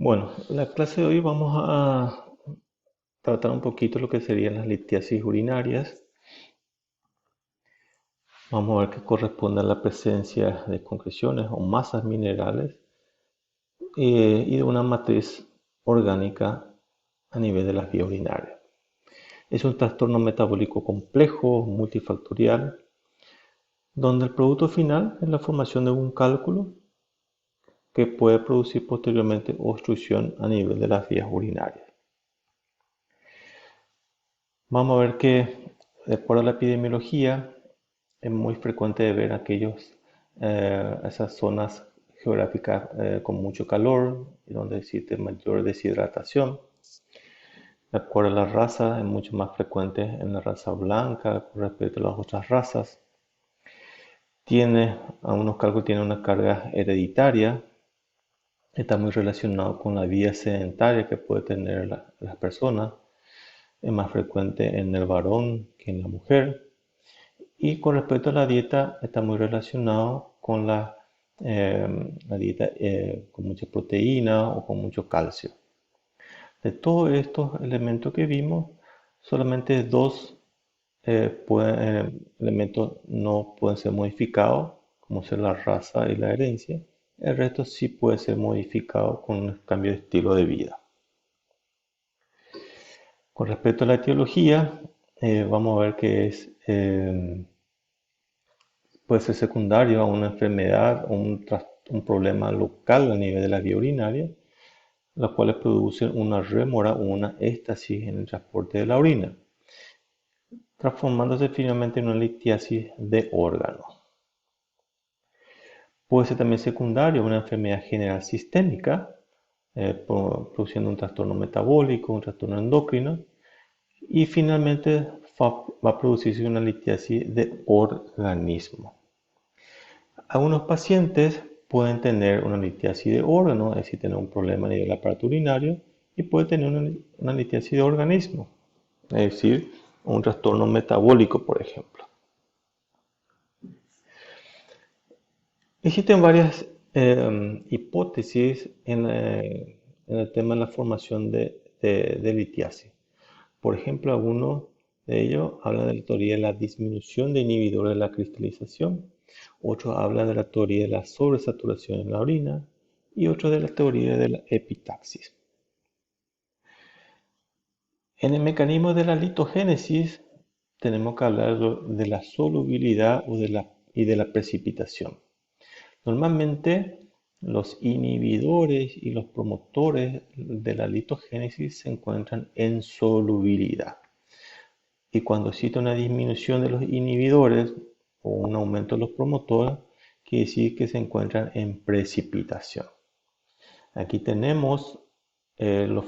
Bueno, en la clase de hoy vamos a tratar un poquito lo que serían las litiasis urinarias. Vamos a ver qué corresponde a la presencia de concreciones o masas minerales y de una matriz orgánica a nivel de las vías urinarias. Es un trastorno metabólico complejo, multifactorial, donde el producto final es la formación de un cálculo que puede producir posteriormente obstrucción a nivel de las vías urinarias. Vamos a ver que, de acuerdo a la epidemiología, es muy frecuente ver esas zonas geográficas con mucho calor y donde existe mayor deshidratación. De acuerdo a la raza, es mucho más frecuente en la raza blanca con respecto a las otras razas. Algunos cálculos tienen una carga hereditaria. Está muy relacionado con la vida sedentaria que puede tener las personas. Es más frecuente en el varón que en la mujer. Y con respecto a la dieta, está muy relacionado con la dieta con mucha proteína o con mucho calcio. De todos estos elementos que vimos, solamente dos elementos no pueden ser modificados, como ser la raza y la herencia. El resto sí puede ser modificado con un cambio de estilo de vida. Con respecto a la etiología, vamos a ver que puede ser secundario a una enfermedad o un problema local a nivel de la vía urinaria, los cuales producen una rémora o una éstasis en el transporte de la orina, transformándose finalmente en una litiasis de órganos. Puede ser también secundario a una enfermedad general sistémica, produciendo un trastorno metabólico, un trastorno endocrino, y finalmente va a producirse una litiasis de organismo. Algunos pacientes pueden tener una litiasis de órgano, es decir, tener un problema a nivel del aparato urinario, y puede tener una litiasis de organismo, es decir, un trastorno metabólico, por ejemplo. Existen varias hipótesis en el tema de la formación de litiasis. Por ejemplo, algunos de ellos hablan de la teoría de la disminución de inhibidores de la cristalización, otros hablan de la teoría de la sobresaturación en la orina y otros de la teoría de la epitaxis. En el mecanismo de la litogénesis tenemos que hablar de la solubilidad y de la precipitación. Normalmente los inhibidores y los promotores de la litogénesis se encuentran en solubilidad. Y cuando existe una disminución de los inhibidores o un aumento de los promotores, quiere decir que se encuentran en precipitación. Aquí tenemos algunos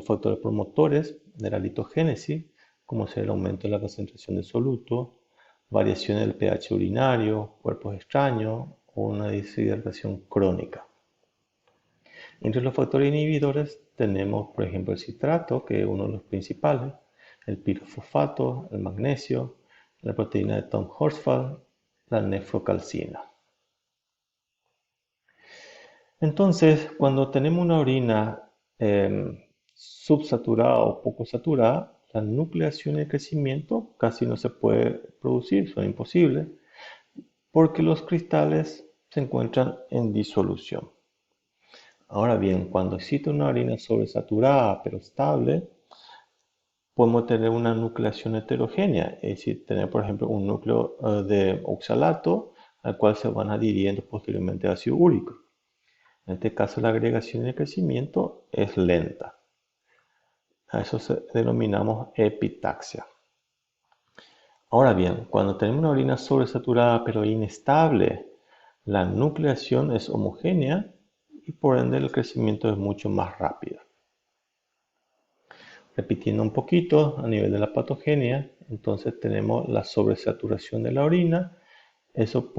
factores promotores de la litogénesis, como ser el aumento de la concentración de soluto, variaciones del pH urinario, cuerpos extraños o una deshidratación crónica. Entre los factores inhibidores tenemos, por ejemplo, el citrato, que es uno de los principales, el pirofosfato, el magnesio, la proteína de Tom Horsfall, la nefrocalcina. Entonces, cuando tenemos una orina subsaturada o poco saturada, la nucleación y el crecimiento casi no se puede producir, son imposibles, porque los cristales se encuentran en disolución. Ahora bien, cuando existe una orina sobresaturada pero estable, podemos tener una nucleación heterogénea, es decir, tener por ejemplo un núcleo de oxalato al cual se van adhiriendo posteriormente ácido úrico. En este caso la agregación y el crecimiento es lenta. A eso denominamos epitaxia. Ahora bien, cuando tenemos una orina sobresaturada pero inestable, la nucleación es homogénea y por ende el crecimiento es mucho más rápido. Repitiendo un poquito a nivel de la patogenia, entonces tenemos la sobresaturación de la orina. Eso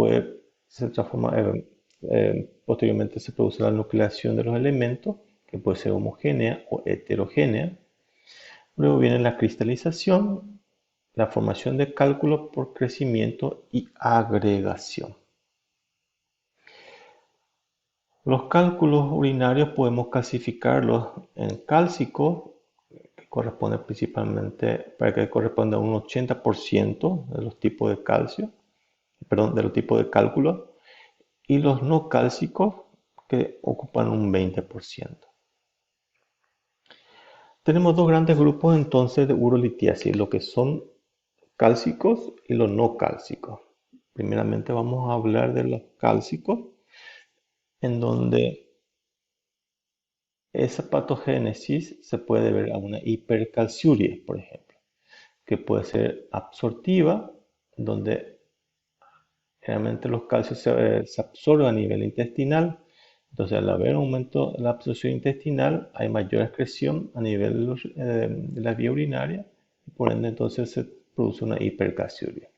se transforma, posteriormente se produce la nucleación de los elementos, que puede ser homogénea o heterogénea. Luego viene la cristalización, la formación de cálculos por crecimiento y agregación. Los cálculos urinarios podemos clasificarlos en cálcicos, que corresponde principalmente, para que corresponda a un 80% de los tipos de calcio, perdón, de los tipos de cálculos, y los no cálcicos, que ocupan un 20%. Tenemos dos grandes grupos entonces de urolitiasis, lo que son cálcicos y los no cálcicos. Primeramente vamos a hablar de los cálcicos, en donde esa patogénesis se puede ver a una hipercalciuria, por ejemplo, que puede ser absortiva, donde generalmente los calcios se absorben a nivel intestinal. Entonces, al haber un aumento de la absorción intestinal, hay mayor excreción a nivel de la vía urinaria y por ende entonces se produce una hipercalciuria.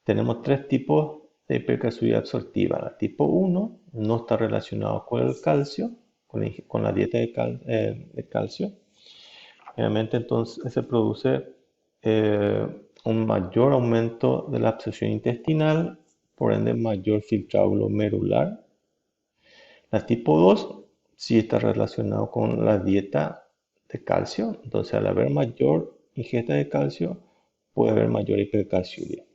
Tenemos tres tipos de hipercalciuria absortiva. La tipo 1 no está relacionado con el calcio, con la dieta de calcio. Generalmente entonces se produce un mayor aumento de la absorción intestinal, por ende mayor filtrado glomerular. La tipo 2 sí está relacionado con la dieta de calcio, entonces al haber mayor ingesta de calcio puede haber mayor hipercalciuria.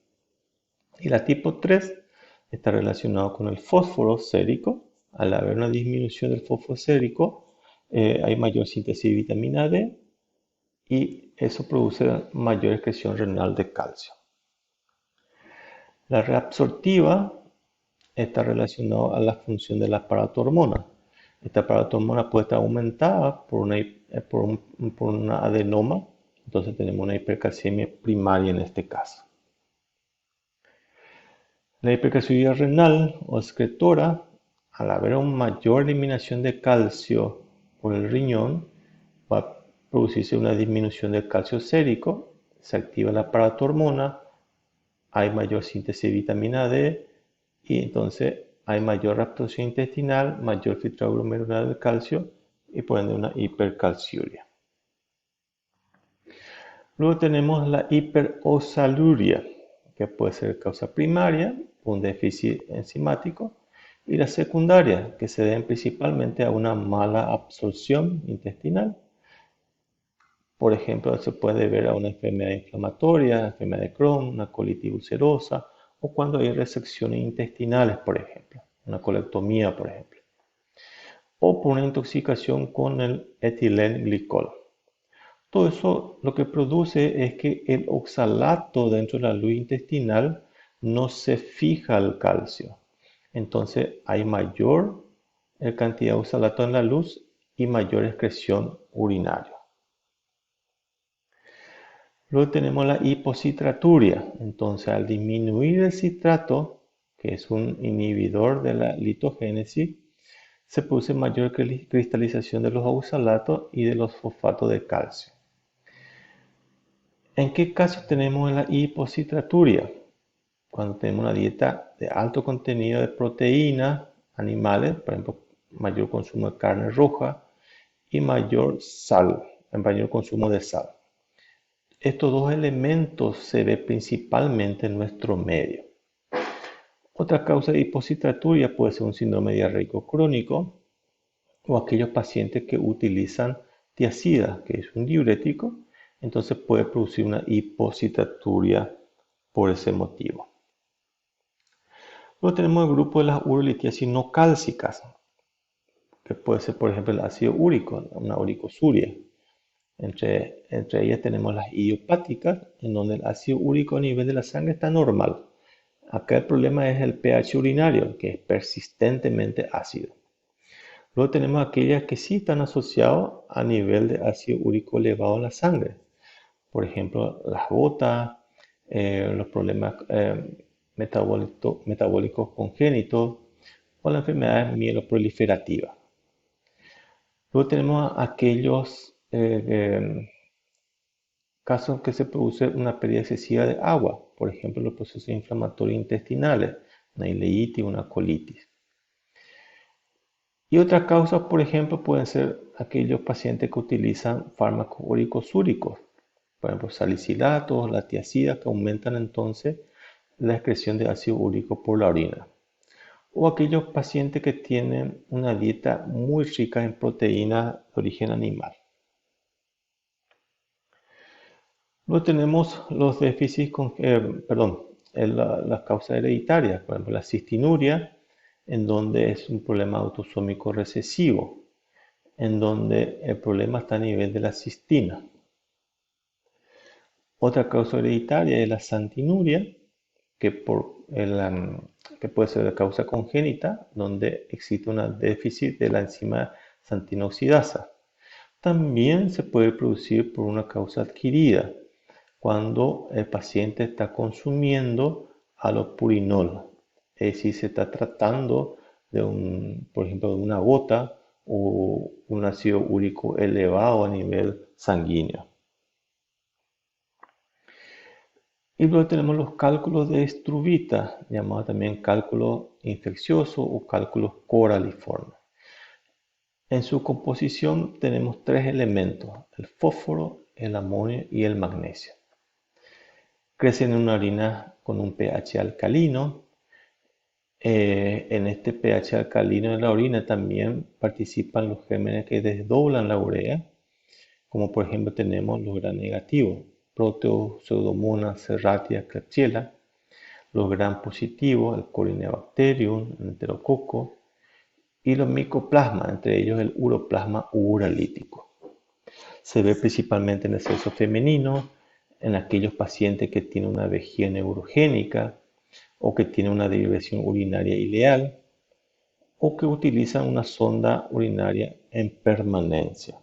Y la tipo 3 está relacionado con el fósforo sérico. Al haber una disminución del fósforo sérico, hay mayor síntesis de vitamina D y eso produce mayor excreción renal de calcio. La reabsortiva está relacionada a la función de la aparato-hormona. Esta aparato-hormona puede estar aumentada por una adenoma, entonces tenemos una hipercalcemia primaria en este caso. La hipercalciuria renal o excretora, al haber una mayor eliminación de calcio por el riñón, va a producirse una disminución del calcio sérico, se activa la aparato-hormona, hay mayor síntesis de vitamina D y entonces hay mayor absorción intestinal, mayor filtrado glomerular del calcio y por ende una hipercalciuria. Luego tenemos la hiperoxaluria, que puede ser causa primaria, un déficit enzimático, y la secundaria, que se deben principalmente a una mala absorción intestinal. Por ejemplo, se puede ver a una enfermedad inflamatoria, enfermedad de Crohn, una colitis ulcerosa, o cuando hay resecciones intestinales, por ejemplo, una colectomía, por ejemplo, o por una intoxicación con el etilenglicol. Todo eso lo que produce es que el oxalato dentro de la luz intestinal no se fija al calcio. Entonces hay mayor cantidad de oxalato en la luz y mayor excreción urinaria. Luego tenemos la hipocitraturia. Entonces al disminuir el citrato, que es un inhibidor de la litogénesis, se produce mayor cristalización de los oxalatos y de los fosfatos de calcio. ¿En qué caso tenemos la hipocitraturia? Cuando tenemos una dieta de alto contenido de proteínas animales, por ejemplo, mayor consumo de carne roja y mayor consumo de sal. Estos dos elementos se ven principalmente en nuestro medio. Otra causa de hipocitraturia puede ser un síndrome diarreico crónico o aquellos pacientes que utilizan tiazida, que es un diurético, entonces puede producir una hipocitraturia por ese motivo. Luego tenemos el grupo de las urolitiasis no cálcicas, que puede ser por ejemplo el ácido úrico, una uricosuria. Entre ellas tenemos las idiopáticas, en donde el ácido úrico a nivel de la sangre está normal. Acá el problema es el pH urinario, que es persistentemente ácido. Luego tenemos aquellas que sí están asociadas a nivel de ácido úrico elevado en la sangre. Por ejemplo, las gotas, los problemas metabólicos congénitos o las enfermedades mieloproliferativas. Luego tenemos aquellos casos en que se produce una pérdida excesiva de agua, por ejemplo, los procesos inflamatorios intestinales, una ileitis, una colitis. Y otras causas, por ejemplo, pueden ser aquellos pacientes que utilizan fármacos uricosúricos, por ejemplo, salicilatos, la tiazida, que aumentan entonces la excreción de ácido úrico por la orina. o aquellos pacientes que tienen una dieta muy rica en proteínas de origen animal. Luego tenemos los déficits, las causas hereditarias, por ejemplo, la cistinuria, en donde es un problema autosómico recesivo, en donde el problema está a nivel de la cistina. Otra causa hereditaria es la santinuria, que puede ser de causa congénita, donde existe un déficit de la enzima santina oxidasa. También se puede producir por una causa adquirida, cuando el paciente está consumiendo alopurinol, es decir, se está tratando por ejemplo, de una gota o un ácido úrico elevado a nivel sanguíneo. Y luego tenemos los cálculos de Struvita, llamados también cálculos infecciosos o cálculos coraliformes. En su composición tenemos tres elementos: el fósforo, el amonio y el magnesio. Crecen en una orina con un pH alcalino. En este pH alcalino de la orina también participan los gérmenes que desdoblan la urea, como por ejemplo tenemos los gram negativos, Proteus, Pseudomonas, Serratia, Klebsiella; los gram positivos, el Corynebacterium, el Enterococo; y los micoplasmas, entre ellos el uroplasma uralítico. Se ve principalmente en el sexo femenino, en aquellos pacientes que tienen una vejiga neurogénica o que tienen una diversión urinaria ileal o que utilizan una sonda urinaria en permanencia.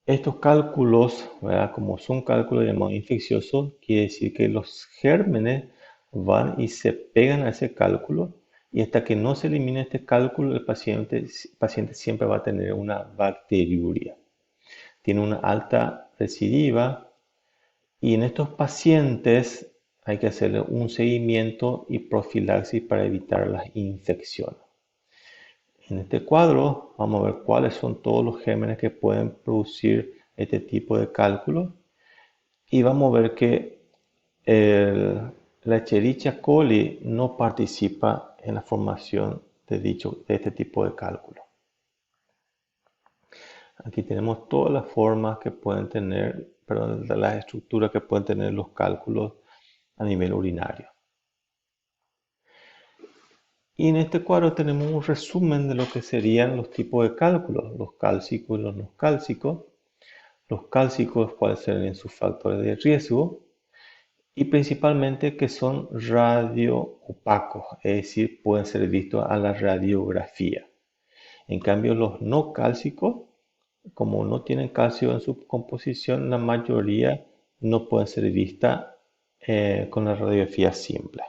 Estos cálculos, ¿verdad?, como son cálculos llamados infecciosos, quiere decir que los gérmenes van y se pegan a ese cálculo, y hasta que no se elimine este cálculo, el paciente siempre va a tener una bacteriuria. Tiene una alta recidiva, y en estos pacientes hay que hacerle un seguimiento y profilaxis para evitar las infecciones. En este cuadro vamos a ver cuáles son todos los gérmenes que pueden producir este tipo de cálculo, y vamos a ver que la Escherichia coli no participa en la formación de este tipo de cálculo. Aquí tenemos todas las formas que pueden tener, las estructuras que pueden tener los cálculos a nivel urinario. Y en este cuadro tenemos un resumen de lo que serían los tipos de cálculos, los cálcicos y los no cálcicos. Los cálcicos, cuáles serían sus factores de riesgo, y principalmente que son radioopacos, es decir, pueden ser vistos a la radiografía. En cambio, los no cálcicos, como no tienen calcio en su composición, la mayoría no pueden ser vistas con la radiografía simple.